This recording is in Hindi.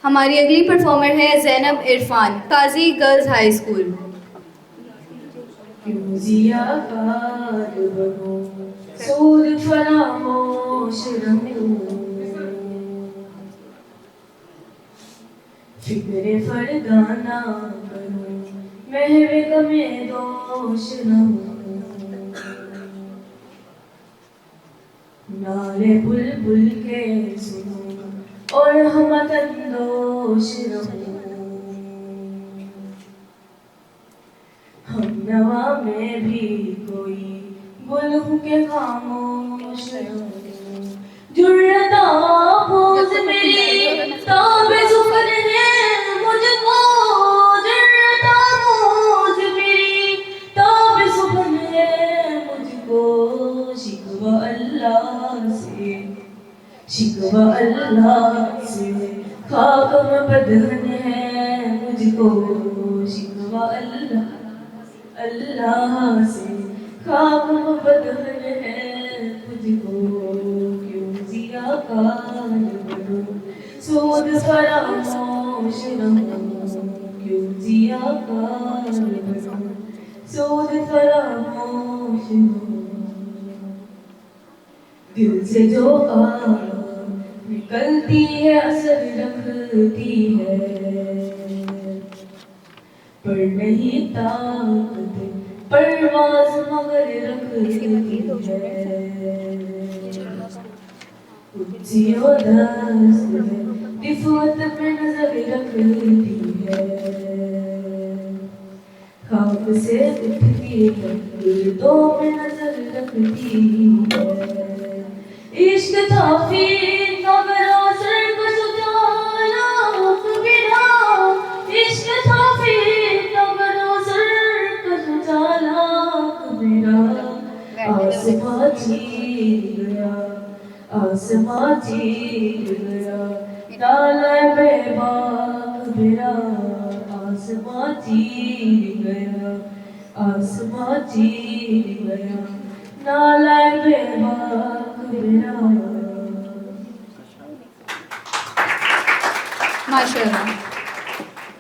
हमारी अगली परफॉर्मर है ज़ैनब इरफान, काजी गर्ल्स हाई स्कूल। क्यों ज़ियाकार बनूं, सूद फरामोश रहूं, फिक्रे फरगाना करूं, महवे गमे दोष रहूं, नाले बुलबुल के सुनूं और हम तंदोश रहूं, हम नवा में भी कोई बुलहु के खामोश रहूं, जुर्रता आपोज मेरी ताबे जुबान है मुझको, जुर्रता आपोज मेरी ताबे जुबान है मुझको, शिकवा अल्लाह से, शिकवा अल्लाह से, खाक में बदहन है मुझको, शिकवा अल्लाह अल्लाह से, खाक में बदहन है मुझको, क्यों ज़ियाकार बनूं, सूद फरामोश रहूं, क्यों ज़ियाकार बनूं, सूद फरामोश रहूं, दिल से जो आग निकलती है असर रखती है, पर नहीं ताकत परवाज़ मगर रखती है, कुछ दस्त है रिफ़त में नजर रखती है, खाक से उठती है गिरदों में नजर रखती है, इश्क था फिर कमरा सर को सुजाना बिना, इश्क था फिर कमरा सर को सुजाना मेरा, आसमां चीर गया, आसमां चीर गया, डाला बेबाक मेरा, आसमां चीर गया, आसमां चीर गया, डाला बेबाक मेरा। माशाल्लाह।